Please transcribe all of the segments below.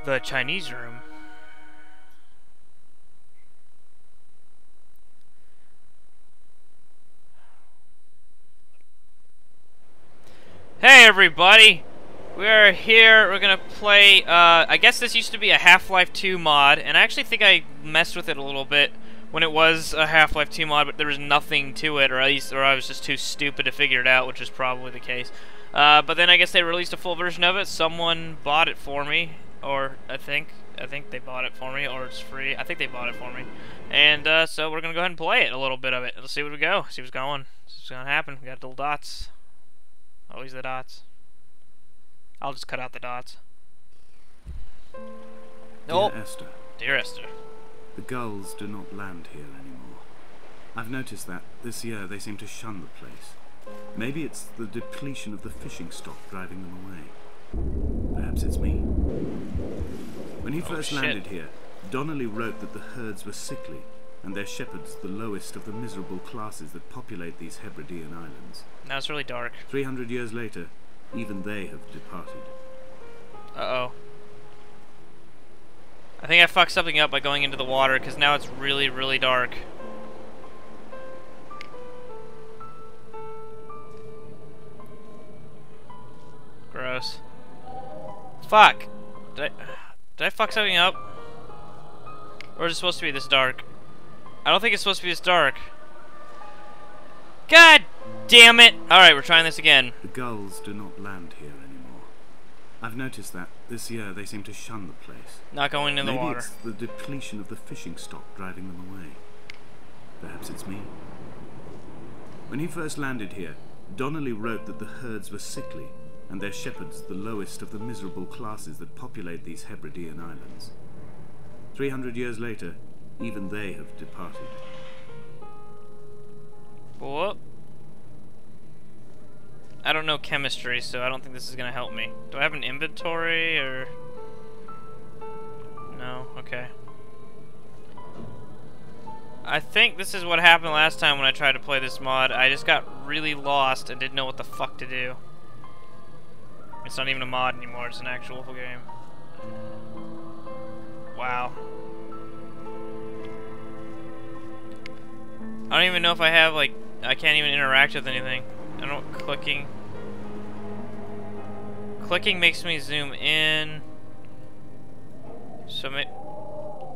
The Chinese room. Hey everybody! We are here, we're gonna play, I guess this used to be a Half-Life 2 mod, and I actually think I messed with it a little bit when it was a Half-Life 2 mod, but there was nothing to it, or at least, or I was just too stupid to figure it out, which is probably the case. But then I guess they released a full version of it, someone bought it for me, or I think they bought it for me, or it's free. I think they bought it for me. And, so we're gonna go ahead and play it, a little bit of it. Let's see what we go, see what's going, see what's gonna happen. We got little dots. Always the dots. I'll just cut out the dots. Dear Esther. Dear Esther. The gulls do not land here anymore. I've noticed that this year they seem to shun the place. Maybe it's the depletion of the fishing stock driving them away. Perhaps it's me. When he first landed here, Donnelly wrote that the herds were sickly, and their shepherds the lowest of the miserable classes that populate these Hebridean islands. Now it's really dark. 300 years later, even they have departed. Uh-oh. I think I fucked something up by going into the water, because now it's really, really dark. Gross. Fuck! Did I fuck something up? Or is it supposed to be this dark? I don't think it's supposed to be this dark. God damn it! Alright, we're trying this again. The gulls do not land here anymore. I've noticed that this year they seem to shun the place. Not going in the water. Maybe it's the depletion of the fishing stock driving them away. Perhaps it's me. When he first landed here, Donnelly wrote that the herds were sickly, and their shepherds the lowest of the miserable classes that populate these Hebridean islands. 300 years later, even they have departed. What? I don't know chemistry, so I don't think this is gonna help me. Do I have an inventory, or... No? Okay. I think this is what happened last time when I tried to play this mod. I just got really lost and didn't know what the fuck to do. It's not even a mod anymore, it's an actual game. Wow. I don't even know if I have, like, I can't even interact with anything. I don't, clicking makes me zoom in. So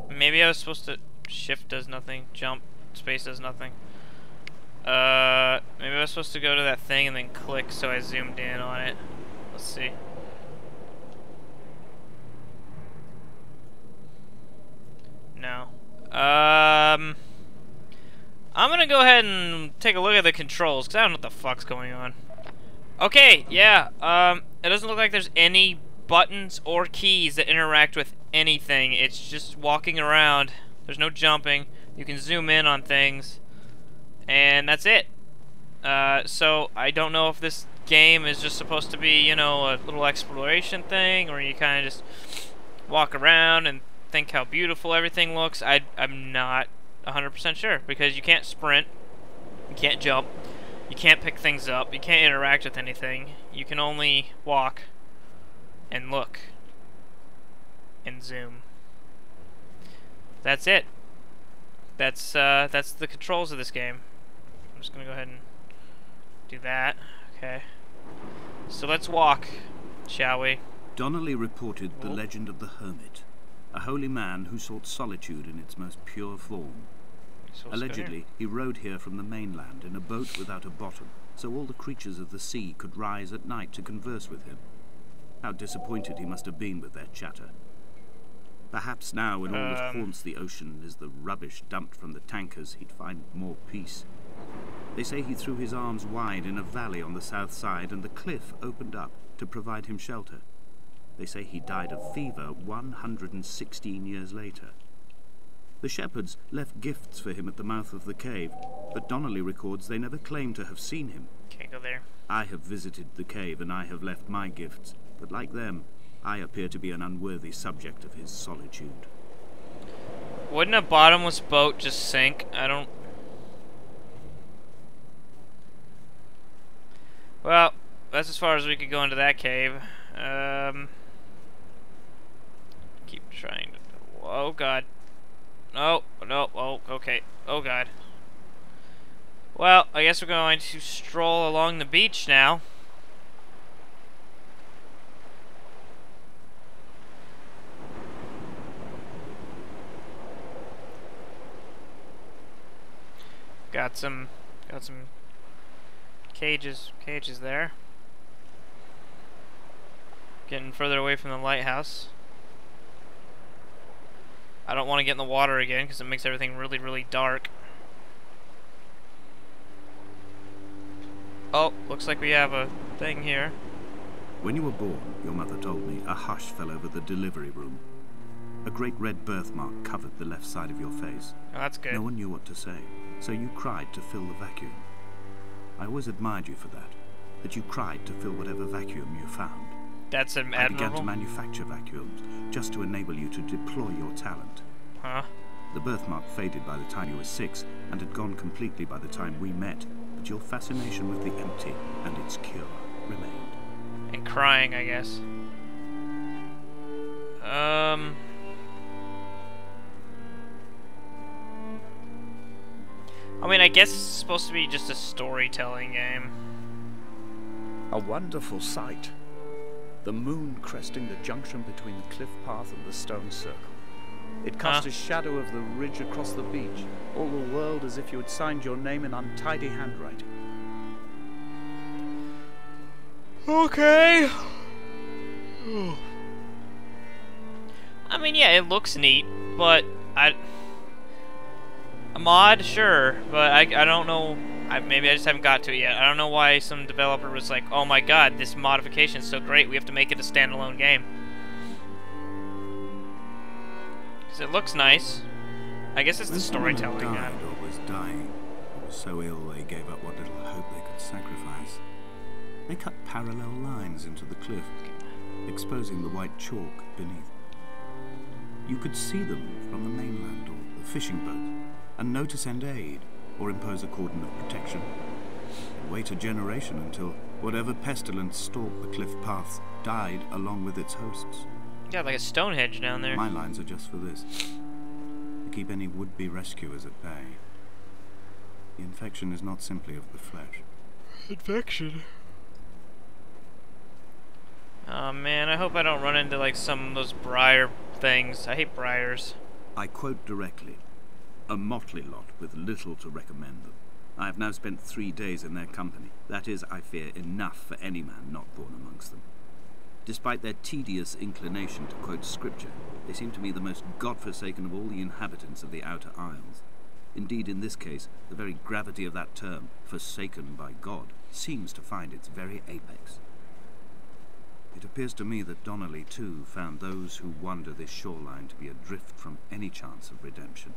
maybe I was supposed to, shift does nothing, jump, space does nothing. Maybe I was supposed to go to that thing and then click so I zoomed in on it. Let's see. No. I'm gonna go ahead and take a look at the controls, because I don't know what the fuck's going on. Okay, yeah, it doesn't look like there's any buttons or keys that interact with anything. It's just walking around. There's no jumping. You can zoom in on things. And that's it. So, I don't know if this game is just supposed to be, you know, a little exploration thing, or you kind of just walk around and think how beautiful everything looks. I'm not 100% sure, because you can't sprint, you can't jump, you can't pick things up, you can't interact with anything. You can only walk and look and zoom. That's it. That's the controls of this game. I'm just gonna go ahead and do that. Okay. So let's walk, shall we? Donnelly reported the legend of the hermit, a holy man who sought solitude in its most pure form. So Allegedly, he rode here from the mainland in a boat without a bottom, so all the creatures of the sea could rise at night to converse with him. How disappointed he must have been with their chatter. Perhaps now, when all that haunts the ocean is the rubbish dumped from the tankers, he'd find more peace. They say he threw his arms wide in a valley on the south side, and the cliff opened up to provide him shelter. They say he died of fever 116 years later. The shepherds left gifts for him at the mouth of the cave, but Donnelly records they never claimed to have seen him. Can't go there. I have visited the cave and I have left my gifts, but like them, I appear to be an unworthy subject of his solitude. Wouldn't a bottomless boat just sink? I don't... Well, that's as far as we could go into that cave. keep trying to... Oh, God. No, no, oh, okay. Oh, God. Well, I guess we're going to stroll along the beach now. Got some cages there. Getting further away from the lighthouse. I don't want to get in the water again because it makes everything really, really dark. Oh, looks like we have a thing here. When you were born, your mother told me, a hush fell over the delivery room. A great red birthmark covered the left side of your face. Oh, that's good. No one knew what to say, so you cried to fill the vacuum. I always admired you for that you cried to fill whatever vacuum you found. That's admirable. I began to manufacture vacuums, just to enable you to deploy your talent. Huh? The birthmark faded by the time you were 6, and had gone completely by the time we met, but your fascination with the empty and its cure remained. And crying, I guess. I mean, I guess it's supposed to be just a storytelling game. A wonderful sight. The moon cresting the junction between the cliff path and the stone circle. It cast a shadow of the ridge across the beach, all the world as if you had signed your name in untidy handwriting. Okay. I mean, yeah, it looks neat, but a mod, sure, but I don't know. Maybe I just haven't got to it yet. I don't know why some developer was like, "Oh my God, this modification is so great. We have to make it a standalone game." Because it looks nice. I guess it's the storytelling. When someone died or was dying, or was so ill they gave up what little hope they could sacrifice, they cut parallel lines into the cliff, exposing the white chalk beneath. You could see them from the mainland or the fishing boat, and know to send aid, or impose a cordon of protection. Wait a generation until whatever pestilence stalked the cliff paths died along with its hosts. Yeah, like a Stonehenge down there. My lines are just for this. To keep any would-be rescuers at bay. The infection is not simply of the flesh. Infection? Oh man, I hope I don't run into like some of those briar things. I hate briars. I quote directly. A motley lot with little to recommend them. I have now spent 3 days in their company. That is, I fear, enough for any man not born amongst them. Despite their tedious inclination to quote scripture, they seem to me the most godforsaken of all the inhabitants of the Outer Isles. Indeed, in this case, the very gravity of that term, forsaken by God, seems to find its very apex. It appears to me that Donnelly, too, found those who wander this shoreline to be adrift from any chance of redemption.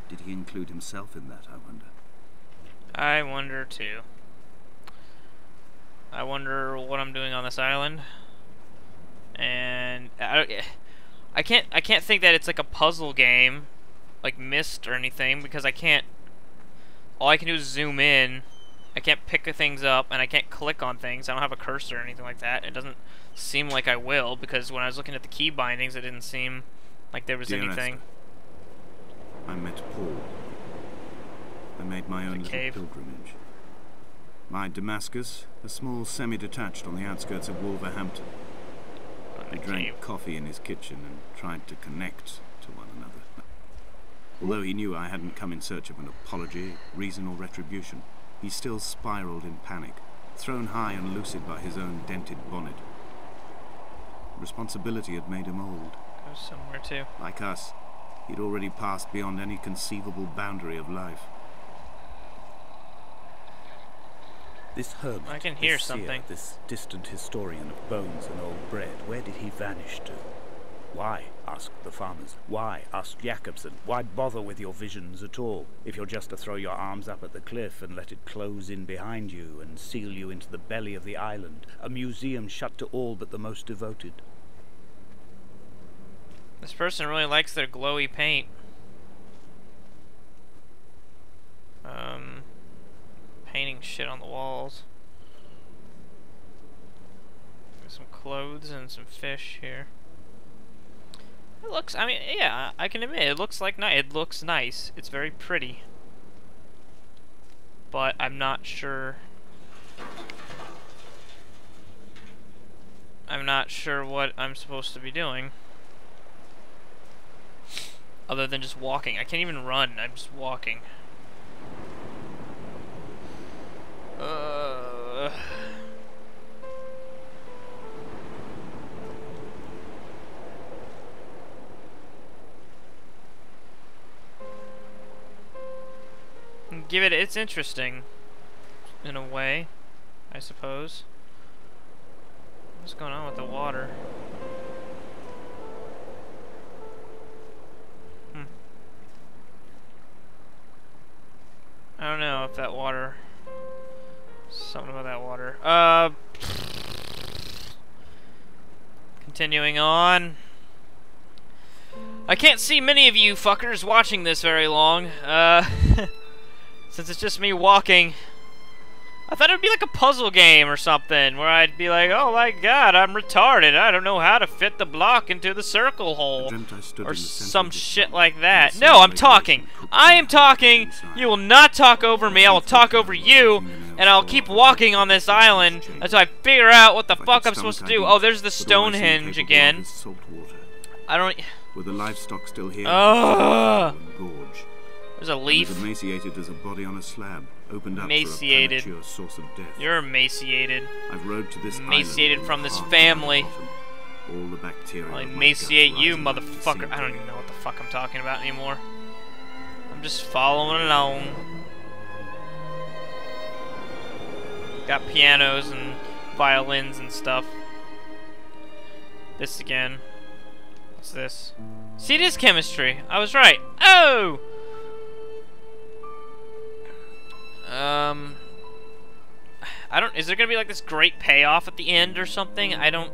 Did he include himself in that, I wonder? I wonder too. I wonder what I'm doing on this island. And I can't think that it's like a puzzle game, like Myst or anything, because I can't. All I can do is zoom in. I can't pick things up, and I can't click on things. I don't have a cursor or anything like that. It doesn't seem like I will, because when I was looking at the key bindings, it didn't seem like there was Dear anything. Esther, I met Paul. I made my own little pilgrimage. My Damascus, a small semi-detached on the outskirts of Wolverhampton. We drank coffee in his kitchen and tried to connect to one another. Although he knew I hadn't come in search of an apology, reason or retribution, he still spiraled in panic, thrown high and lucid by his own dented bonnet. Responsibility had made him old. Go somewhere too. Like us, he'd already passed beyond any conceivable boundary of life. This hermit, I can hear this seer, something. this distant historian of bones and old bread, where did he vanish to? Why? Asked the farmers. Why? Asked Jacobson. Why bother with your visions at all, if you're just to throw your arms up at the cliff and let it close in behind you and seal you into the belly of the island, a museum shut to all but the most devoted? This person really likes their glowy paint. Painting shit on the walls. There's some clothes and some fish here. It looks, I mean, yeah, I can admit, it looks like it looks nice. It's very pretty. But I'm not sure. I'm not sure what I'm supposed to be doing. Other than just walking. I can't even run, I'm just walking. Give it, it's interesting. In a way, I suppose. What's going on with the water? I don't know if that water... Something about that water. Continuing on. I can't see many of you fuckers watching this very long. Since it's just me walking. I thought it would be like a puzzle game or something, where I'd be like, oh my god, I'm retarded. I don't know how to fit the block into the circle hole. Or some shit like that. No, I'm talking. I am talking. You will not talk over me. I will talk over you. And I'll keep walking on this island until I figure out what the fuck I'm supposed to do. Oh, there's the Stonehenge again. I don't... With the livestock still here, gorge. There's a leaf. As emaciated as a body on a slab, opened up emaciated. For a premature source of death. You're emaciated. I've rode to this emaciated from this family. All the bacteria. I'll emaciate you, motherfucker. I don't even know what the fuck I'm talking about anymore. I'm just following along. Got pianos and violins and stuff. This again. What's this? See, it is chemistry. I was right. Oh! I don't... Is there gonna be like this great payoff at the end or something? I don't...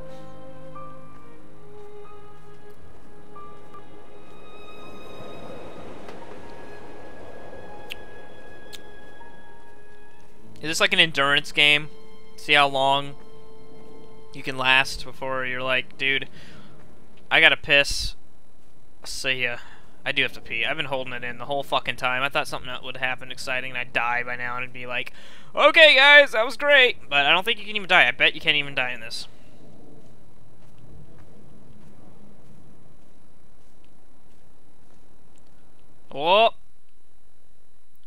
Is this like an endurance game? See how long you can last before you're like, dude, I gotta piss. See ya. I do have to pee. I've been holding it in the whole fucking time. I thought something would happen exciting and I'd die by now and it'd be like, okay guys, that was great. But I don't think you can even die. I bet you can't even die in this. Oh!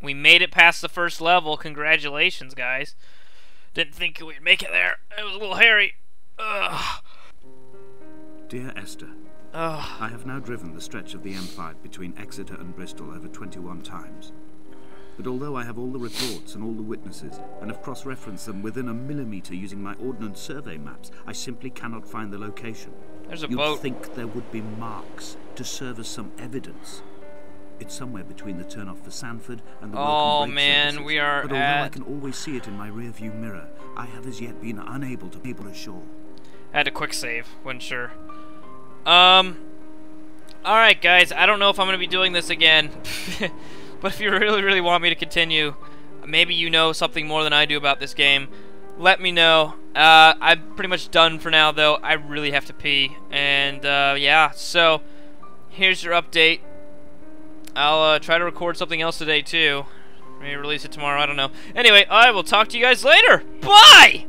We made it past the first level. Congratulations, guys. Didn't think we'd make it there. It was a little hairy. Ugh. Dear Esther, I have now driven the stretch of the M5 between Exeter and Bristol over 21 times. But although I have all the reports and all the witnesses, and have cross-referenced them within a millimetre using my Ordnance Survey maps, I simply cannot find the location. There's a You'd boat. think there would be marks to serve as some evidence. It's somewhere between the turn-off for Sanford and the Oh Welcome Break man, services. we are But although at... I can always see it in my rear-view mirror, I have as yet been unable to cable ashore. I had a quick save, wasn't sure. Alright guys, I don't know if I'm going to be doing this again. But if you really, really want me to continue, maybe you know something more than I do about this game, let me know. I'm pretty much done for now though. I really have to pee. And yeah, so here's your update. I'll try to record something else today too. Maybe release it tomorrow, I don't know. Anyway, I will talk to you guys later. Bye!